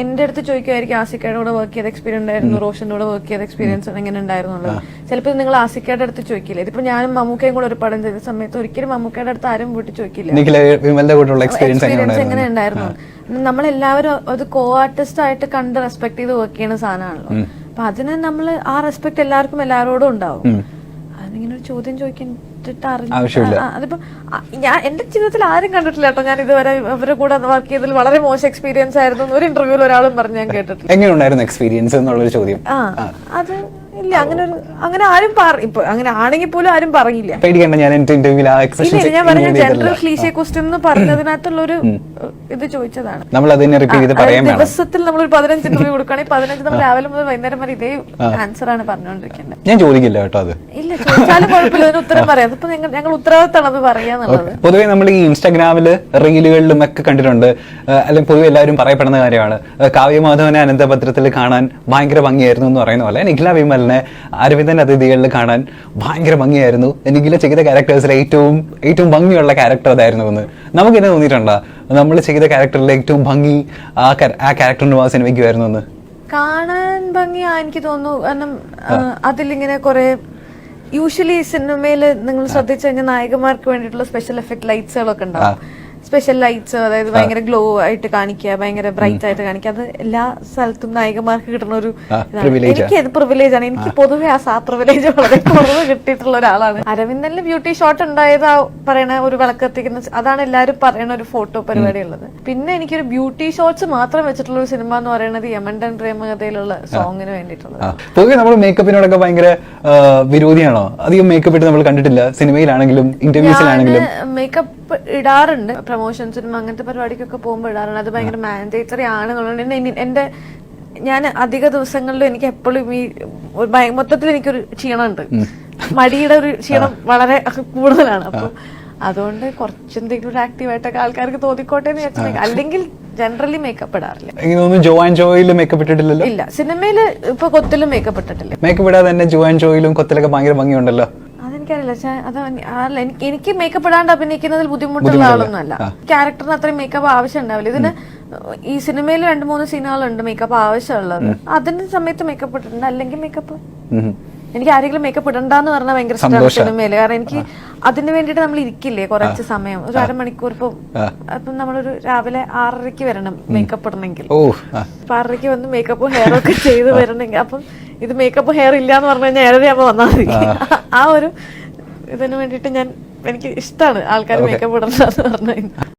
എന്റെ അടുത്ത് ചോദിക്കുമായിരിക്കും ആസിക്കയുടെ കൂടെ വർക്ക് ചെയ്ത എക്സ്പീരിയൻസ് ഉണ്ടായിരുന്നു, റോഷന്റെ കൂടെ വർക്ക് ചെയ്ത എക്സ്പീരിയൻസ് എങ്ങനെ ഉണ്ടായിരുന്നു. ചിലപ്പോൾ നിങ്ങൾ ആസിക്കയുടെ അടുത്ത് ചോദിക്കില്ല. ഇതിപ്പോ ഞാനും മമ്മൂക്കയും കൂടെ ഒരു പടം ചെയ്ത സമയത്ത് ഒരിക്കലും മമ്മൂക്കയുടെ അടുത്ത് ആരും വീട്ടിൽ ചോദിക്കില്ല എക്സ്പീരിയൻസ് എങ്ങനെ ഉണ്ടായിരുന്നു. നമ്മളെല്ലാവരും ഒരു കോ ആർട്ടിസ്റ്റ് ആയിട്ട് കണ്ട് റെസ്പെക്ട് ചെയ്ത് വർക്ക് ചെയ്യുന്ന സാധനമാണല്ലോ. അപ്പൊ അതിന് നമ്മൾ ആ റെസ്പെക്ട് എല്ലാവർക്കും എല്ലാവരോടും ഉണ്ടാവും. അതിങ്ങനെ ഒരു ചോദ്യം ചോദിക്കാൻ അതിപ്പോ ഞാൻ എന്റെ ജീവിതത്തിൽ ആരും കണ്ടിട്ടില്ല കേട്ടോ. ഞാൻ ഇതുവരെ അവരുടെ കൂടെ വർക്ക് ചെയ്തതിൽ വളരെ മോശം എക്സ്പീരിയൻസ് ആയിരുന്നു ഒരു ഇന്റർവ്യൂവിൽ ഒരാളും പറഞ്ഞ് ഞാൻ കേട്ടിട്ടില്ല. എങ്ങനെയുണ്ടായിരുന്നു എക്സ്പീരിയൻസ് എന്നുള്ളൊരു ചോദ്യം. അത് ഇല്ല, അങ്ങനെ ആരും ഇപ്പൊ അങ്ങനെ ആണെങ്കിൽ പോലും ആരും പറയില്ല. ഞാൻ പറഞ്ഞ ജനറൽ ക്ലീഷേ ക്വസ്റ്റ്യൻ എന്ന് പറഞ്ഞതിനകത്തുള്ളൊരു ഇത് ചോദിച്ചതാണ്. ദിവസത്തിൽ നമ്മൾ ഒരു 15 ഇന്റർവ്യൂ കൊടുക്കുകയാണെങ്കിൽ 15 നമ്മൾ രാവിലെ മുതൽ വൈകുന്നേരം വരെ ഇതേ ആൻസർ ആണ് പറഞ്ഞുകൊണ്ടിരിക്കുന്നത്. ഞാൻ ചോദിക്കില്ല കേട്ടോ. അത് ഇല്ല, ചോദിച്ചാലും കുഴപ്പമില്ല, അതിന് ഉത്തരം പറയാം. അതിപ്പോ ഞങ്ങൾ ഉത്തരവാദിത്തമാണ് അത് പറയാന്നുള്ളത്. പൊതുവെ നമ്മൾ ഈ ഇൻസ്റ്റാഗ്രാമില് റീലുകളിലും ഒക്കെ കണ്ടിട്ടുണ്ട്, അല്ലെങ്കിൽ പൊതുവെ എല്ലാവരും പറയപ്പെടുന്ന കാര്യമാണ് കാവ്യമാധവനെ അനന്തഭദ്രത്തിൽ കാണാൻ ഭയങ്കര ഭംഗിയായിരുന്നു എന്ന് പറയുന്ന പോലെ നിഖില വിമലിനെ അരവിന്ദൻ അതിഥികളിൽ കാണാൻ ഭയങ്കര ഭംഗിയായിരുന്നു. നിഖില ചെയ്ത ക്യാരക്ടേഴ്സിൽ ഏറ്റവും ഭംഗിയുള്ള ക്യാരക്ടർ അതായിരുന്നു എന്ന് നമുക്കിന്നെ തോന്നിയിട്ടുണ്ടോ? നമ്മൾ ചെയ്ത ക്യാരക്ടറിൽ ഏറ്റവും ഭംഗി ആ ക്യാരക്ടറിന് ആ സിനിമയ്ക്ക് വരുന്നു എന്ന് കാണാൻ ഭംഗി എനിക്ക് തോന്നുന്നു. കാരണം അതിലിങ്ങനെ കുറെ യൂഷ്വലി സിനിമയിൽ നിങ്ങൾ ശ്രദ്ധിച്ചു കഴിഞ്ഞാൽ നായകന്മാർക്ക് വേണ്ടിയിട്ടുള്ള സ്പെഷ്യൽ എഫക്ട് ലൈറ്റ്സുകളൊക്കെ ഉണ്ടാവും. സ്പെഷ്യൽ ലൈറ്റ്സ്, അതായത് ഭയങ്കര ഗ്ലോ ആയിട്ട് കാണിക്കുക, ഭയങ്കര ബ്രൈറ്റ് ആയിട്ട് കാണിക്കുക. അത് എല്ലാ സ്ഥലത്തും നായകന്മാർക്ക് കിട്ടുന്ന ഒരു എനിക്ക് അത് പ്രിവിലേജ് ആണ്. എനിക്ക് പൊതുവെ ആ പ്രിവിലേജ് വളരെ കുറവ് കിട്ടിയിട്ടുള്ള ഒരാളാണ്. അരവിന്ദനിൽ ബ്യൂട്ടി ഷോട്ട് ഉണ്ടായത് പറയണ ഒരു വിളക്കെത്തിക്കുന്ന അതാണ് എല്ലാവരും പറയണ ഒരു ഫോട്ടോ പരിപാടി ഉള്ളത്. പിന്നെ എനിക്കൊരു ബ്യൂട്ടി ഷോട്ട്സ് മാത്രം വെച്ചിട്ടുള്ള ഒരു സിനിമ എന്ന് പറയുന്നത് യമണ്ടൻ പ്രേമകഥയിലുള്ള സോങ്ങിന് വേണ്ടിയിട്ടുള്ളത്. പൊതുവെ നമ്മൾ മേക്കപ്പിനോടൊക്കെ ഭയങ്കര വിരോധിയാണോ? അധികം മേക്കപ്പ് ഇട്ട് നമ്മൾ കണ്ടിട്ടില്ല സിനിമയിലാണെങ്കിലും ഇന്റർവ്യൂസിലാണെങ്കിലും. മേക്കപ്പ് ഇടാറുണ്ട്, പ്രൊമോഷൻസിനും അങ്ങനത്തെ പരിപാടിക്കൊക്കെ പോകുമ്പോൾ ഇടാറുണ്ട്. അത് ഭയങ്കര മാൻഡേറ്ററി ആണെന്നുള്ളത് ഞാൻ അധിക ദിവസങ്ങളിലും എനിക്ക് എപ്പോഴും ഈ മൊത്തത്തിൽ എനിക്കൊരു ക്ഷീണമുണ്ട്. മടിയുടെ ഒരു ക്ഷീണം വളരെ കൂടുതലാണ്. അപ്പൊ അതുകൊണ്ട് കുറച്ചെന്തെങ്കിലും ഒരു ആക്റ്റീവായിട്ടൊക്കെ ആൾക്കാർക്ക് തോന്നിക്കോട്ടെ എന്ന് വെച്ചിട്ടുണ്ടെങ്കിൽ അല്ലെങ്കിൽ ജനറലി മേക്കപ്പ് ഇടാറില്ല. ജോ ആൻഡ് ജോയിലും മേക്കപ്പ് ഇട്ടിട്ടില്ലല്ലോ? ഇല്ല, സിനിമയില് ഇപ്പൊ കൊത്തിലും മേക്കപ്പ് ഇട്ടിട്ടില്ല. മേക്കപ്പ് ഇടാതെ തന്നെ ജോ ആൻഡ് ജോയിലും കൊത്തിലൊക്കെ ഭയങ്കര ഭംഗിയുണ്ടല്ലോ. അതെനിക്കറിയില്ല. എനിക്ക് മേക്കപ്പ് ഇടാണ്ട് അഭിനയിക്കുന്നതിൽ ബുദ്ധിമുട്ടുള്ള ആളൊന്നുമല്ല. ക്യാരക്ടറിന് അത്രയും മേക്കപ്പ് ആവശ്യം ഉണ്ടാവില്ല. ഇതിന് ഈ സിനിമയിൽ 2-3 സീനുകളുണ്ട് മേക്കപ്പ് ആവശ്യമുള്ളത്. അതിന്റെ സമയത്ത് മേക്കപ്പ് ഇട്ടിട്ടുണ്ട്. അല്ലെങ്കിൽ മേക്കപ്പ് എനിക്ക് ആരെങ്കിലും മേക്കപ്പ് ഇടണ്ടെന്ന് പറഞ്ഞാൽ ഭയങ്കര ഇഷ്ടമാണ് സിനിമയില്. കാരണം എനിക്ക് അതിന് വേണ്ടിയിട്ട് നമ്മൾ ഇരിക്കില്ലേ കുറച്ച് സമയം, ഒരു അരമണിക്കൂർ. അപ്പം നമ്മളൊരു രാവിലെ 6:30 വരണം മേക്കപ്പ് ഇടണമെങ്കിൽ. 6:30 വന്ന് മേക്കപ്പും ഹെയറും ഒക്കെ ചെയ്ത് വരണമെങ്കിൽ. അപ്പം ഇത് മേക്കപ്പ് ഹെയർ ഇല്ല എന്ന് പറഞ്ഞു കഴിഞ്ഞാൽ 7:30 വന്നാൽ മതി. ആ ഒരു ഇതിന് വേണ്ടിയിട്ട് എനിക്ക് ഇഷ്ടമാണ് ആൾക്കാർ മേക്കപ്പ് ഇടണ്ടെന്ന് പറഞ്ഞു.